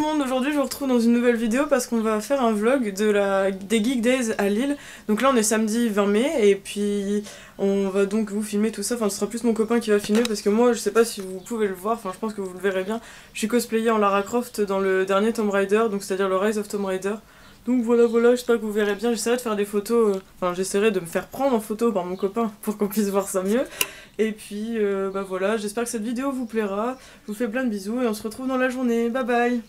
monde, aujourd'hui je vous retrouve dans une nouvelle vidéo parce qu'on va faire un vlog des Geek Days à Lille. Donc là on est samedi 20 mai et puis on va donc vous filmer tout ça, enfin ce sera plus mon copain qui va filmer parce que moi je sais pas si vous pouvez le voir, enfin je pense que vous le verrez bien. Je suis cosplayée en Lara Croft dans le dernier Tomb Raider, donc c'est à dire le Rise of Tomb Raider. Donc voilà, j'espère que vous verrez bien, j'essaierai de faire des photos, enfin j'essaierai de me faire prendre en photo par mon copain pour qu'on puisse voir ça mieux. Et puis bah voilà, j'espère que cette vidéo vous plaira, je vous fais plein de bisous et on se retrouve dans la journée, bye bye.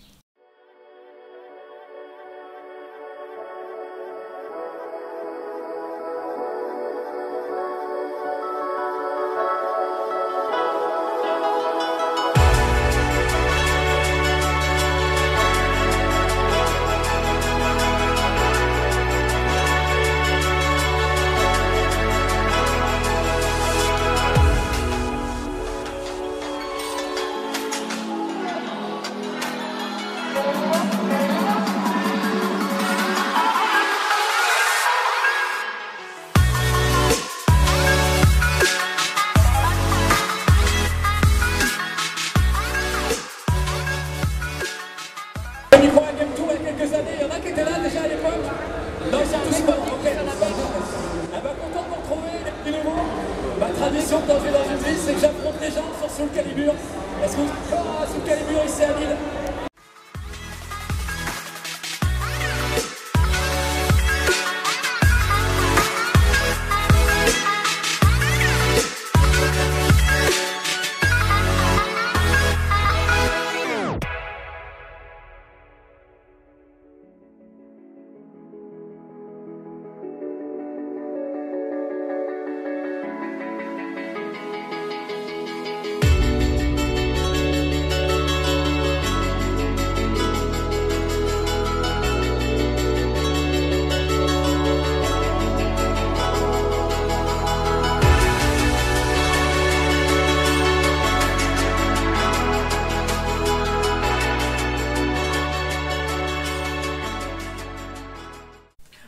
Tradition dans une ville, c'est que j'affronte les gens sur Soul Calibur. Est-ce que vous êtes fort à Soul Calibur ici à Lille?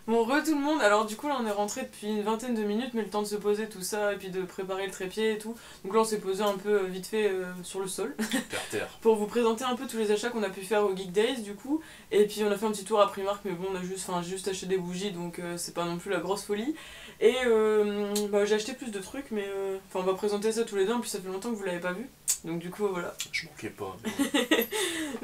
Bon, tout le monde, alors du coup là on est rentré depuis une vingtaine de minutes, mais le temps de se poser tout ça et puis de préparer le trépied et tout. Donc là on s'est posé un peu vite fait sur le sol pour vous présenter un peu tous les achats qu'on a pu faire au Geek Days du coup. Et puis on a fait un petit tour à Primark, mais bon on a juste acheté des bougies donc c'est pas non plus la grosse folie. Et bah, j'ai acheté plus de trucs, mais on va présenter ça tous les deux, en plus ça fait longtemps que vous l'avez pas vu. Donc du coup voilà. Je manquais pas.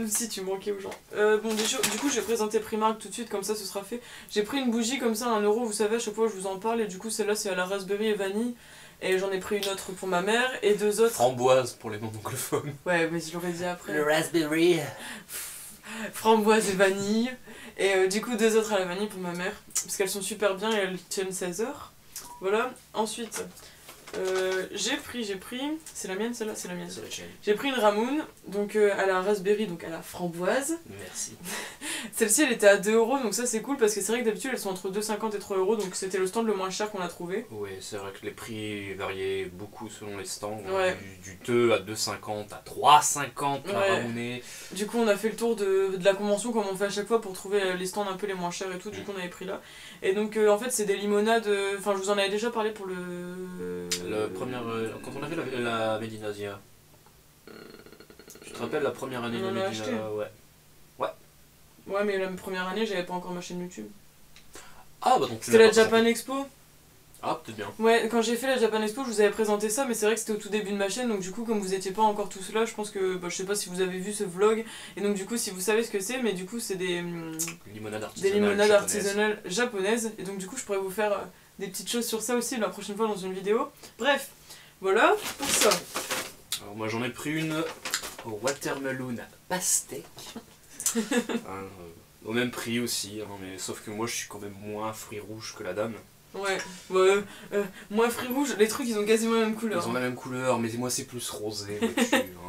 Si tu manquais aux gens. Bon du coup je vais présenter Primark tout de suite, comme ça ce sera fait. J'ai pris une bougie comme ça à 1 €, vous savez à chaque fois je vous en parle, et du coup celle-là c'est à la raspberry et vanille. Et j'en ai pris une autre pour ma mère et deux autres... Framboise pour les non-anglophones. Ouais mais je l'aurais dit après. Le raspberry. Framboise et vanille. Et du coup deux autres à la vanille pour ma mère, parce qu'elles sont super bien et elles tiennent 16 heures. Voilà, ensuite... j'ai pris, c'est la mienne celle-là, c'est la mienne. J'ai pris une Ramoon, donc à la raspberry, donc à la framboise. Merci. Celle-ci elle était à 2 €, donc ça c'est cool parce que c'est vrai que d'habitude elles sont entre 2,50 et 3 €, donc c'était le stand le moins cher qu'on a trouvé. Oui, c'est vrai que les prix variaient beaucoup selon les stands. Ouais. Du 2 à 2,50 à 3,50 la Ramoonée. Du coup on a fait le tour de la convention comme on fait à chaque fois pour trouver les stands un peu les moins chers et tout, du coup on avait pris là. Et donc en fait c'est des limonades, enfin je vous en avais déjà parlé pour le première, quand on a fait la Medinasia. Tu te rappelles la première année de Medina? Ouais mais la première année j'avais pas encore ma chaîne YouTube. Ah bah donc c'était la Japan Expo. Ah peut-être bien. Ouais, quand j'ai fait la Japan Expo je vous avais présenté ça, mais c'est vrai que c'était au tout début de ma chaîne, donc du coup comme vous étiez pas encore tous là, je pense que, je sais pas si vous avez vu ce vlog, et donc du coup si vous savez ce que c'est, mais du coup c'est des limonades artisanales japonaises, et donc du coup je pourrais vous faire des petites choses sur ça aussi la prochaine fois dans une vidéo. Bref, voilà pour ça. Alors moi j'en ai pris une au watermelon pastèque. Au même prix aussi, hein, mais sauf que moi je suis quand même moins fruits rouges que la dame. Ouais, moins fruits rouges, les trucs ils ont quasiment la même couleur. Ils ont la même couleur, mais moi c'est plus rosé.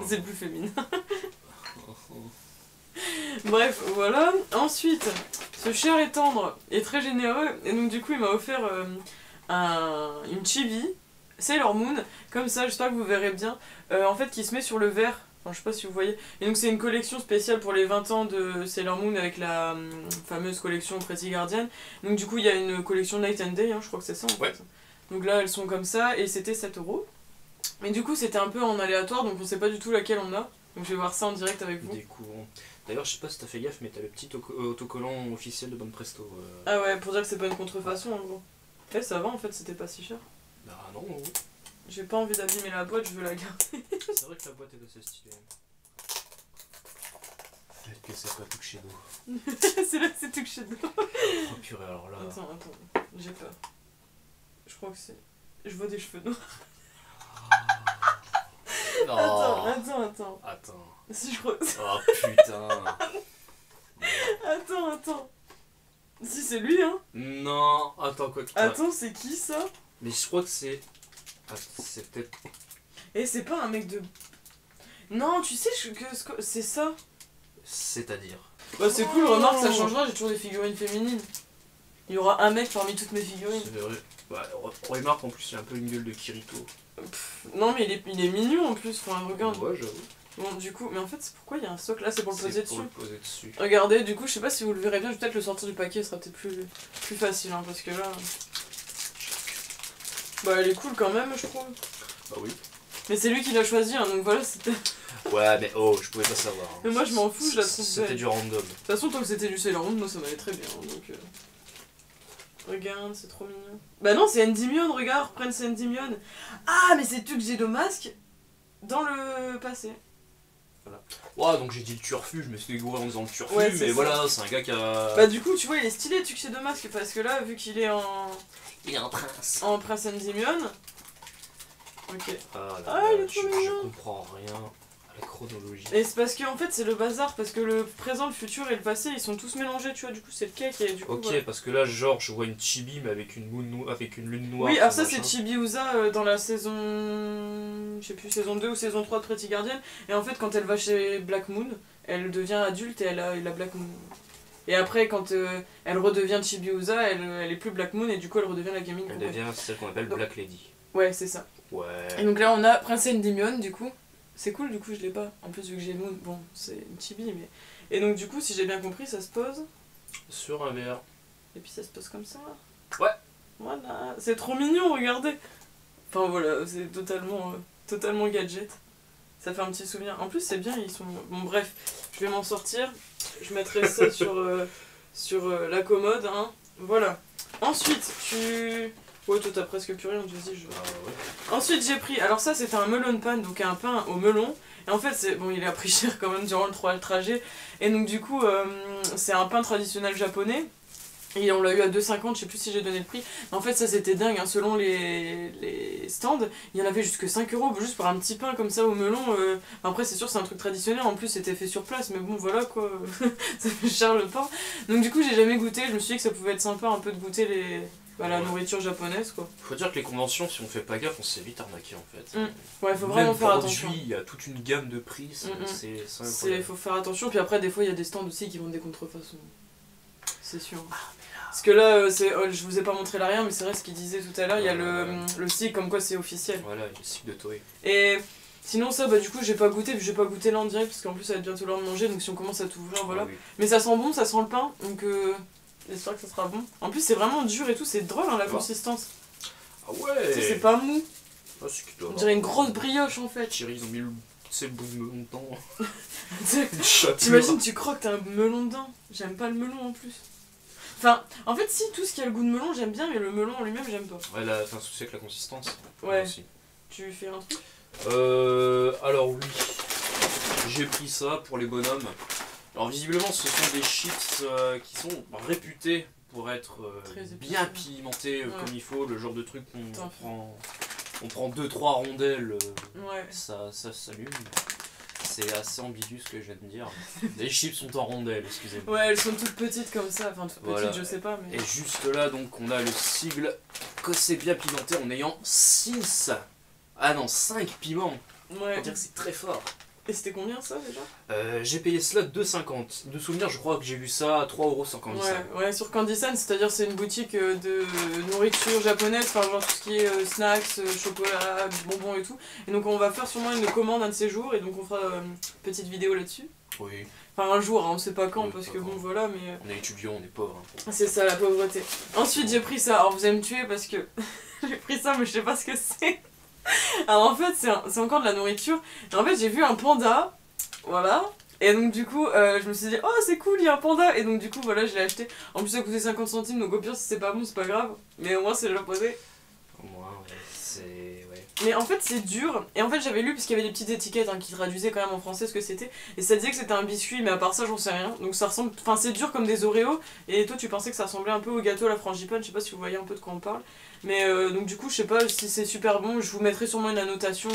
C'est plus féminin. Bref, voilà. Ensuite, ce cher et tendre est très généreux, et donc du coup il m'a offert une chibi Sailor Moon, comme ça, j'espère que vous verrez bien, en fait qui se met sur le verre. Enfin, je sais pas si vous voyez. Et donc c'est une collection spéciale pour les 20 ans de Sailor Moon avec la fameuse collection Pretty Guardian. Donc du coup il y a une collection Night and Day, hein, je crois que c'est ça en fait. Donc là elles sont comme ça et c'était 7 €. Mais du coup c'était un peu en aléatoire, donc on sait pas du tout laquelle on a. Donc je vais voir ça en direct avec vous. D'ailleurs, je sais pas si t'as fait gaffe, mais t'as le petit autocollant officiel de Bonne Presto. Ah ouais, pour dire que c'est pas une contrefaçon en gros. Eh, ça va en fait, c'était pas si cher. Bah non, non. J'ai pas envie d'abîmer la boîte, je veux la garder. C'est vrai que la boîte est assez stylée. Peut-être que c'est pas tout chez nous. C'est là, c'est tout que chez nous. Oh purée, alors là. Attends, j'ai peur. Je crois que c'est. Je vois des cheveux noirs. Non. Attends. Attends. Si je crois. Oh putain. Attends. Si c'est lui, hein. Non, attends quoi. Attends, c'est qui ça? Mais je crois que c'est. Ah, c'est peut-être. Eh, c'est pas un mec de. Non, tu sais que c'est ça. C'est-à-dire. Bah, c'est cool, remarque, ça changera, j'ai toujours des figurines féminines. Il y aura un mec parmi toutes mes figurines. C'est vrai. Bah, remarque en plus, il a un peu une gueule de Kirito. Non, mais il est mignon en plus, enfin, regarde. Ouais, j'avoue. Bon, du coup, mais en fait, c'est pourquoi il y a un socle là, c'est pour le poser dessus. C'est pour le poser dessus. Regardez, du coup, je sais pas si vous le verrez bien, je vais peut-être le sortir du paquet, ce sera peut-être plus facile, hein, parce que là. Bah, elle est cool quand même, je trouve. Bah oui. Mais c'est lui qui l'a choisi, hein, donc voilà, c'était. Ouais, mais oh, je pouvais pas savoir. Hein. Mais moi, je m'en fous, je la trouve C'était belle. du random. De toute façon, tant que c'était du Sailor Moon, moi ça m'allait très bien, hein, donc. Regarde, c'est trop mignon. Bah non, c'est Endymion, regarde, Prince Endymion. Ah, mais c'est Tuxedo Mask dans le passé. Voilà. Ouais, donc j'ai dit le turfu, je me suis dégouré en disant le turfu, Ouais, mais ça. voilà, c'est un gars qui a. Bah, du coup, tu vois, il est stylé Tuxedo Mask, parce que là, vu qu'il est en. Il est un prince. En Prince Endymion. Ok. Ah, il est trop je mignon. comprends rien à la chronologie. Et c'est parce que en fait c'est le bazar, parce que le présent, le futur et le passé ils sont tous mélangés, tu vois, du coup c'est le cake et du coup. Ok, voilà. parce que là, genre, je vois une chibi, mais avec une lune noire. Oui, alors ça machin. c'est Chibiusa dans la saison. Je sais plus, saison 2 ou saison 3 de Pretty Guardian. Et en fait, quand elle va chez Black Moon, elle devient adulte et elle a Black Moon. Et après, quand elle redevient Chibiusa, elle est plus Black Moon et du coup elle redevient la gamine. Elle devient celle qu'on appelle Black Lady. Ouais, c'est ça. Ouais. Et donc là on a Prince Endymion du coup. C'est cool, du coup je l'ai pas. En plus vu que j'ai Moon, bon c'est une chibi mais... Et donc du coup si j'ai bien compris ça se pose. Sur un verre. Et puis ça se pose comme ça. Ouais. Voilà, c'est trop mignon, regardez. Enfin voilà, c'est totalement gadget. Ça fait un petit souvenir. En plus c'est bien, ils sont... Bon bref, je vais m'en sortir. Je mettrai ça sur la commode, hein. Voilà. Ensuite, Ouais, toi t'as presque plus rien, vas-y, je... Ouais. Ensuite j'ai pris, alors ça c'était un melon pan, donc un pain au melon. Et en fait, bon, il a pris cher quand même durant le trajet. Et donc du coup, c'est un pain traditionnel japonais. Et on l'a eu à 2,50, je sais plus si j'ai donné le prix. En fait, ça c'était dingue, hein. Selon les stands, il y en avait jusque 5 € juste pour un petit pain comme ça au melon. Après, c'est sûr, c'est un truc traditionnel, en plus c'était fait sur place, mais bon, voilà quoi, ça fait cher le pain. Donc du coup, j'ai jamais goûté, je me suis dit que ça pouvait être sympa un peu de goûter la nourriture japonaise quoi. Faut dire que les conventions, si on fait pas gaffe, on s'est vite arnaqué en fait. Ouais, faut vraiment faire attention. Il y a toute une gamme de prix, faut faire attention, puis après, des fois, il y a des stands aussi qui vendent des contrefaçons. C'est sûr. Parce que là, je vous ai pas montré l'arrière, mais c'est vrai ce qu'il disait tout à l'heure, il y a le stick comme quoi c'est officiel. Voilà, le stick de Toei. Et sinon, ça, bah du coup, j'ai pas goûté, puis j'ai pas goûté là en direct, parce qu'en plus, ça va être bientôt l'heure de manger, donc si on commence à tout ouvrir, voilà. Ah, oui. Mais ça sent bon, ça sent le pain, donc j'espère que ça sera bon. En plus, c'est vraiment dur et tout, c'est drôle hein, la consistance. Ah ouais. C'est pas mou. Ah, c'est qu'il doit On dirait une grosse brioche en fait. Thierry, ils ont mis le bout de melon dedans. T'imagines, tu croques, t'as un melon dedans. J'aime pas le melon en plus. Enfin, en fait, si, tout ce qui a le goût de melon, j'aime bien, mais le melon en lui-même, j'aime pas. Ouais, t'as un souci avec la consistance. Ouais. Aussi. Tu fais un truc Alors oui, j'ai pris ça pour les bonhommes. Alors visiblement, ce sont des chips qui sont réputés pour être bien pimentés comme il faut, le genre de truc on prend 2-3 rondelles, ça s'allume. C'est assez ambigu ce que je viens de dire. Les chips sont en rondelles, excusez-moi. Ouais, elles sont toutes petites comme ça, enfin toutes petites, je sais pas. Mais... Et juste là, donc, on a le sigle que c'est bien pimenté en ayant 6. Ah non, 5 piments. Ouais. On dire que c'est très fort. Et c'était combien ça déjà J'ai payé cela 2,50. De souvenir, je crois que j'ai vu ça à 3 € sur Candy San. Ouais, sur Candy San, c'est-à-dire c'est une boutique de nourriture japonaise, enfin genre tout ce qui est snacks, chocolat, bonbons et tout. Et donc on va faire sûrement une commande un de ces jours et donc on fera une petite vidéo là-dessus. Oui. Enfin un jour, hein, on sait pas quand, Oui, parce pas que quand. bon voilà, mais... On est étudiants, on est pauvres. Hein. C'est ça la pauvreté. Ensuite j'ai pris ça, alors vous allez me tuer parce que j'ai pris ça mais je sais pas ce que c'est. Alors en fait c'est encore de la nourriture. Et en fait j'ai vu un panda, voilà, Et donc du coup, je me suis dit, oh c'est cool, il y a un panda. Et donc du coup, voilà, je l'ai acheté. En plus, ça coûtait 50 centimes, donc au pire, si c'est pas bon, c'est pas grave. Mais au moins, c'est japonais. Au moins, ouais, c'est... Ouais. Mais en fait, c'est dur. Et en fait, j'avais lu, parce qu'il y avait des petites étiquettes qui traduisaient quand même en français ce que c'était. Et ça disait que c'était un biscuit, mais à part ça, j'en sais rien. Donc ça ressemble... Enfin, c'est dur comme des Oreos. Et toi, tu pensais que ça ressemblait un peu au gâteau à la frangipane. Je sais pas si vous voyez un peu de quoi on parle. Mais donc du coup, je sais pas si c'est super bon. Je vous mettrai sûrement une annotation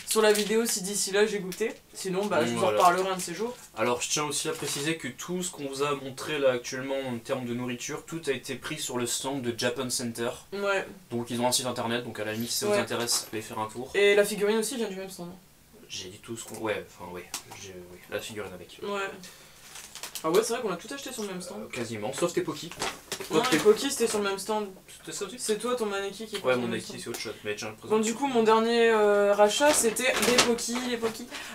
sur la vidéo si d'ici là j'ai goûté. Sinon, bah, je vous en reparlerai un de ces jours. Alors, je tiens aussi à préciser que tout ce qu'on vous a montré là actuellement en termes de nourriture, tout a été pris sur le stand de Japan Center. Ouais. Donc, ils ont un site internet, donc à la limite, si ça vous intéresse, allez faire un tour. Et la figurine aussi vient du même stand. J'ai dit tout ce qu'on... Ouais, enfin, ouais. La figurine avec. Ouais. Ah ouais, c'est vrai qu'on a tout acheté sur le même stand. Quasiment, sauf tes Poki. Non, les Poki c'était sur le même stand. C'était ça aussi. C'est toi ton Maneki qui est Ouais, mon Maneki c'est autre chose, mais tiens, bon, du coup, mon dernier rachat c'était les Poki.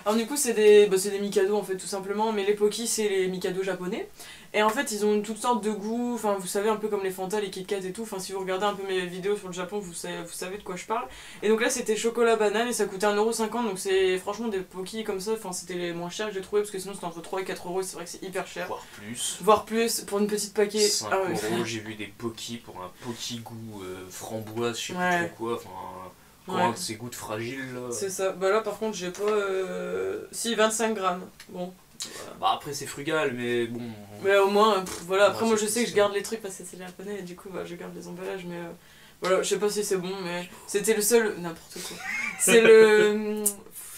Alors, du coup, c'est des Mikado en fait, tout simplement. Mais les Poki, c'est les Mikado japonais. Et en fait, ils ont toutes sortes de goûts. Enfin, vous savez, un peu comme les Fanta, les Kit Kat et tout. Enfin, si vous regardez un peu mes vidéos sur le Japon, vous savez de quoi je parle. Et donc là, c'était chocolat banane et ça coûtait 1,50€. Donc, c'est franchement des Poki comme ça. Enfin, c'était les moins chers que j'ai trouvé parce que sinon, c'était entre 3 et 4€. C'est vrai que c'est hyper cher. Voire plus pour une petite paquet. 5 €, j'ai vu des Poki pour un Poki goût framboise, je sais plus trop quoi. Enfin, un de ces gouttes fragiles là. C'est ça. Bah là, par contre, j'ai pas. Si, 25 grammes. Bon. Voilà. Bah après c'est frugal mais bon... Mais au moins, voilà, après moi je sais que je garde les trucs parce que c'est les japonais et du coup bah, je garde les emballages mais voilà, je sais pas si c'est bon mais c'était le seul... N'importe quoi. C'est le...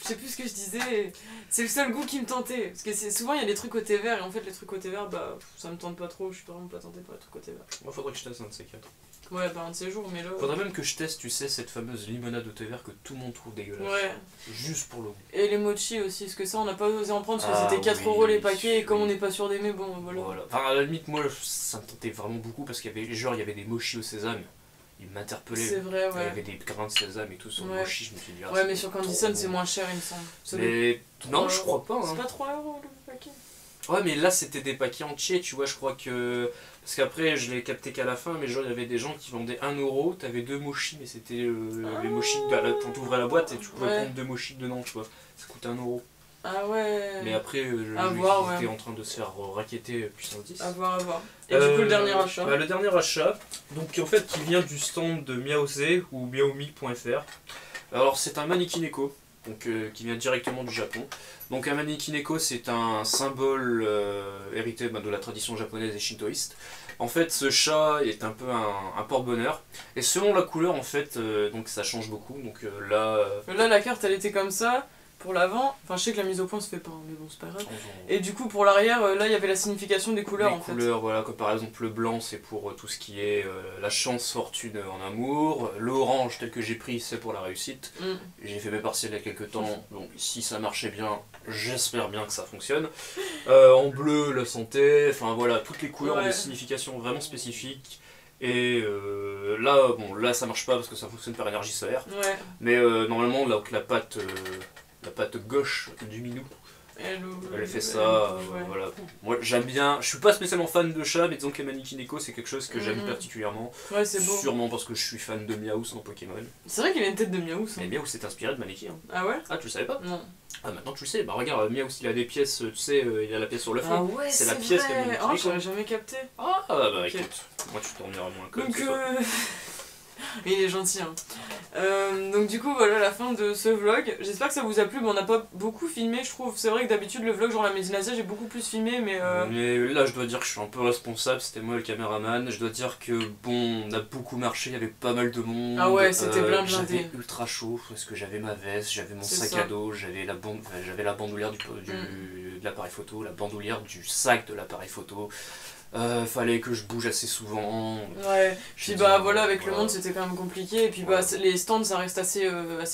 Je sais plus ce que je disais, c'est le seul goût qui me tentait. Parce que souvent il y a des trucs au thé vert et en fait les trucs au thé vert bah ça me tente pas trop, je suis vraiment pas tenté par les trucs au thé vert. Moi faudrait que je teste un de ces quatre. Ouais, bah un de ces jours, mais là... Faudrait même que je teste, tu sais, cette fameuse limonade au thé vert que tout le monde trouve dégueulasse. Ouais. Juste pour le goût. Et les mochi aussi, parce que ça on n'a pas osé en prendre parce que c'était 4€ les paquets et comme on n'est pas sûr d'aimer, bon voilà. Enfin à la limite moi ça me tentait vraiment beaucoup parce qu'il y avait genre il y avait des mochis au sésame. Il m'interpellait. C'est vrai, ouais. Il y avait des grains de sésame et tout sur le mochi, je me suis dit... Ouais, mais sur Candyson c'est moins cher il me semble. Mais non, je crois pas. C'est pas 3€ le paquet. Ouais, mais là c'était des paquets entiers, tu vois, je crois que... Parce qu'après je l'ai capté qu'à la fin, mais genre il y avait des gens qui vendaient 1€, t'avais 2 mochis, mais c'était les mochis, quand t'ouvrais la boîte et tu pouvais prendre 2 mochis dedans, tu vois. Ça coûtait 1€. Ah ouais. Mais après, j'étais en train de se faire raqueter puissance 10. À voir. Et du coup, le dernier achat bah, le dernier achat, donc en fait, qui vient du stand de Miaose ou miaomi.fr. Alors, c'est un Manikineko, donc qui vient directement du Japon. Donc, un Manikineko, c'est un symbole hérité de la tradition japonaise et shintoïste. En fait, ce chat est un peu un porte-bonheur. Et selon la couleur, en fait, donc ça change beaucoup. Donc là, la carte, elle était comme ça. Pour l'avant, enfin je sais que la mise au point se fait pas, mais bon c'est pas grave. Et du coup pour l'arrière, là il y avait la signification des couleurs en fait. Les couleurs, voilà, comme par exemple le blanc c'est pour tout ce qui est la chance, fortune en amour. L'orange tel que j'ai pris c'est pour la réussite. J'ai fait mes partiels il y a quelques temps, donc si ça marchait bien, j'espère bien que ça fonctionne. En bleu, la santé, enfin voilà, toutes les couleurs ont des significations vraiment spécifiques. Et là ça marche pas parce que ça fonctionne par énergie solaire. Mais normalement là, la patte gauche du minou, elle fait ça, voilà. Moi j'aime bien, je suis pas spécialement fan de chat, mais disons que les Manikineko c'est quelque chose que j'aime particulièrement. Ouais, c'est beau. Sûrement parce que je suis fan de Miaous dans Pokémon. C'est vrai qu'il a une tête de Miaous. Mais Miaous c'est inspiré de Maneki. Hein. Ah ouais? Ah tu le savais pas? Non. Ah maintenant tu le sais, bah regarde, Miaous il a des pièces, tu sais, il a la pièce sur le fond. Ah ouais, c'est la pièce qu'a Manikineko. Oh, j'aurais jamais capté. Ah bah écoute, moi tu t'en diras moins que donc il est gentil hein. Donc du coup voilà la fin de ce vlog. J'espère que ça vous a plu, mais on n'a pas beaucoup filmé je trouve. C'est vrai que d'habitude le vlog genre la Médinasia j'ai beaucoup plus filmé mais là je dois dire que je suis un peu responsable, c'était moi le caméraman. Je dois dire que bon on a beaucoup marché, il y avait pas mal de monde. Ah ouais c'était blindé. J'avais ultra chaud parce que j'avais ma veste, j'avais mon sac à dos, j'avais la bandoulière de l'appareil photo, la bandoulière du sac de l'appareil photo. Fallait que je bouge assez souvent. Ouais, puis bah voilà, avec le monde c'était quand même compliqué. Et puis bah les stands ça reste assez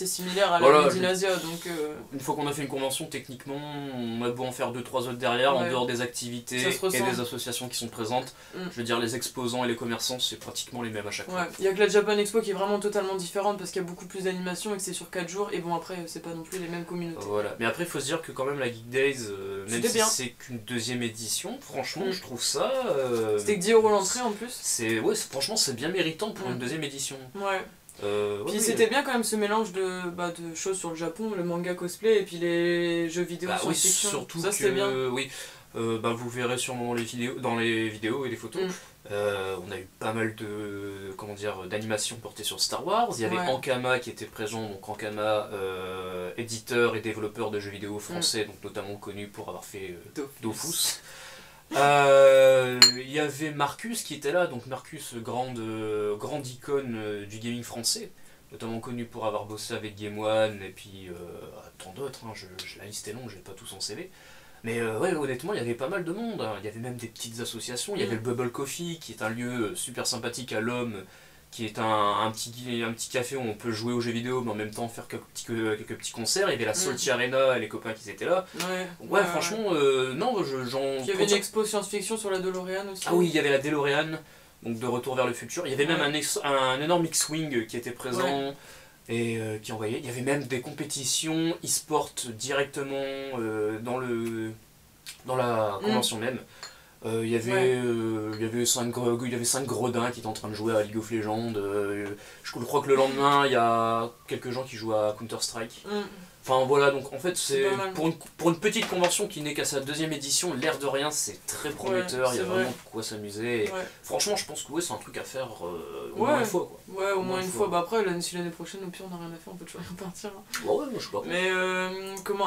similaire à la Médinasia. Donc une fois qu'on a fait une convention, techniquement, on a beau en faire 2-3 autres derrière, en dehors des activités et des associations qui sont présentes. Je veux dire, les exposants et les commerçants, c'est pratiquement les mêmes à chaque fois. Il y a que la Japan Expo qui est vraiment totalement différente parce qu'il y a beaucoup plus d'animations et que c'est sur 4 jours. Et bon, après, c'est pas non plus les mêmes communautés. Voilà, mais après, il faut se dire que quand même la Geek Days, même si c'est qu'une deuxième édition, franchement, je trouve ça. C'était que 10€ l'entrée en plus. Franchement c'est bien méritant pour une deuxième édition. Ouais. Puis c'était bien quand même ce mélange de choses sur le Japon, le manga cosplay et puis les jeux vidéo science-fiction. Oui, surtout ça c'était bien. Oui, vous verrez sûrement dans les vidéos et les photos. On a eu pas mal d'animations portées sur Star Wars. Il y avait Ankama qui était présent, donc Ankama, éditeur et développeur de jeux vidéo français, donc notamment connu pour avoir fait Dofus. Il y avait Marcus qui était là, donc Marcus, grande icône du gaming français, notamment connu pour avoir bossé avec Game One et puis tant d'autres, hein, la liste est longue, je n'ai pas tous en CV. Mais ouais, honnêtement, il y avait pas mal de monde, hein. Il y avait même des petites associations, il y avait le Bubble Coffee qui est un lieu super sympathique à l'Homme, qui est un petit café où on peut jouer aux jeux vidéo mais en même temps faire quelques petits concerts. Il y avait la Salty Arena et les copains qui étaient là. Ouais, franchement, non, il y avait une expo science-fiction sur la DeLorean aussi. Ah oui, il y avait la DeLorean, donc de Retour vers le futur. Il y avait même un énorme X-Wing qui était présent et qui envoyait. Il y avait même des compétitions e-sport directement dans la convention même. Il y avait 5 gredins qui étaient en train de jouer à League of Legends. Je crois que le lendemain, il y a quelques gens qui jouent à Counter-Strike. Enfin voilà, donc en fait, c'est pour une petite convention qui n'est qu'à sa 2e édition, l'air de rien, c'est très prometteur, il y a vraiment de quoi s'amuser. Franchement, je pense que c'est un truc à faire au moins une fois. Quoi. Ouais, au moins une fois. Bah après, si l'année prochaine, au pire, on n'a rien à faire, on peut toujours repartir. Hein. Ouais, moi je sais pas. Mais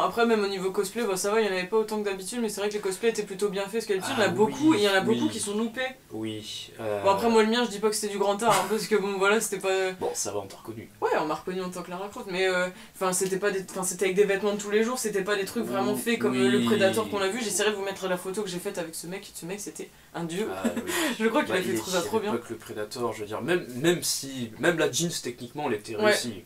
après, même au niveau cosplay, ça va, il n'y en avait pas autant que d'habitude, mais c'est vrai que les cosplays étaient plutôt bien faits, parce qu'habitude, il y en a beaucoup, et il y en a beaucoup qui sont loupés. Oui. Bon, après, moi, le mien, je dis pas que c'était du grand art, hein, parce que bon, voilà, c'était pas. Bon, ça va, on t'a reconnu. Ouais, on m'a reconnu en tant que Lara Croft, mais c'était pas c'était avec des vêtements de tous les jours, c'était pas des trucs vraiment faits comme le Predator qu'on a vu. J'essaierai de vous mettre la photo que j'ai faite avec ce mec c'était un dieu. Je crois qu'il a fait ça trop bien. Pas que le Predator, je veux dire, même la jeans techniquement elle était réussie.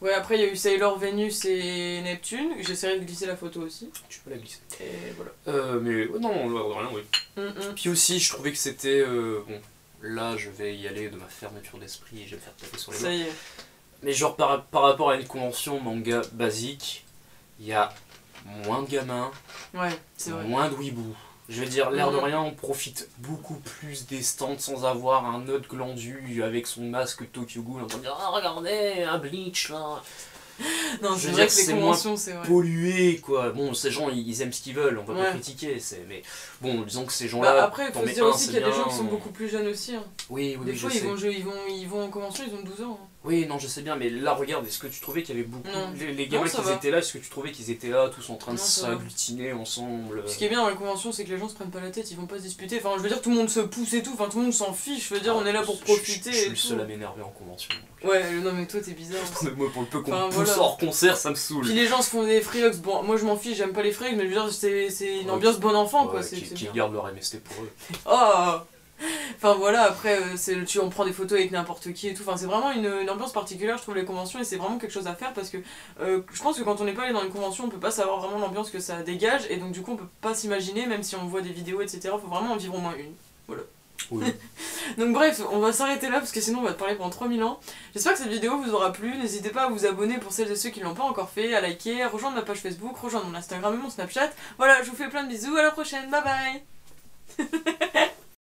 Ouais, après il y a eu Sailor, Vénus et Neptune, j'essaierai de glisser la photo aussi. Tu peux la glisser. Et voilà. Mais non, rien, oui. Puis aussi, je trouvais que c'était bon, là je vais y aller de ma fermeture d'esprit et je vais me faire taper sur les doigts. Ça y est. Mais genre par rapport à une convention manga basique, il y a moins de gamins, moins de weeboo. Je veux dire, l'air de rien, on profite beaucoup plus des stands sans avoir un autre glandu avec son masque Tokyo Ghoul en train de dire « Ah, regardez, un Bleach là !» Non, c'est vrai que les conventions, c'est vrai. Pollué, quoi. Bon, ces gens, ils aiment ce qu'ils veulent, on peut pas critiquer, mais bon, disons que ces gens-là... après, il faut se dire aussi qu'il y a des gens qui sont beaucoup plus jeunes aussi. Hein. Oui, des fois, ils vont en convention, ils ont 12 ans. Hein. Oui, non, je sais bien, mais là, regarde, est-ce que tu trouvais qu'il y avait beaucoup... Les gamins qui étaient là, est-ce que tu trouvais qu'ils étaient là, tous en train de s'agglutiner ensemble Ce qui est bien dans les conventions, c'est que les gens se prennent pas la tête, ils vont pas se disputer. Enfin, je veux dire, tout le monde se pousse et tout, enfin, tout le monde s'en fiche, je veux dire, on est là pour profiter. Je suis le seul à m'énerver en convention. Ouais, non, mais toi, t'es bizarre. Moi, pour le peu qu'on me pousse hors concert, ça me saoule. Puis les gens se font des freehugs, bon, moi je m'en fiche, j'aime pas les freehugs, mais je veux dire, c'est une ambiance bon enfant, quoi. Qui gardent leur MST pour eux. Oh. Enfin voilà, après on prend des photos avec n'importe qui et tout, enfin c'est vraiment une ambiance particulière je trouve les conventions et c'est vraiment quelque chose à faire parce que je pense que quand on n'est pas allé dans une convention on peut pas savoir vraiment l'ambiance que ça dégage et donc du coup on peut pas s'imaginer même si on voit des vidéos etc, faut vraiment en vivre au moins une, voilà. Oui. Donc bref, on va s'arrêter là parce que sinon on va te parler pendant 3000 ans. J'espère que cette vidéo vous aura plu, n'hésitez pas à vous abonner pour celles et ceux qui l'ont pas encore fait, à liker, à rejoindre ma page Facebook, rejoindre mon Instagram et mon Snapchat. Voilà, je vous fais plein de bisous, à la prochaine, bye bye.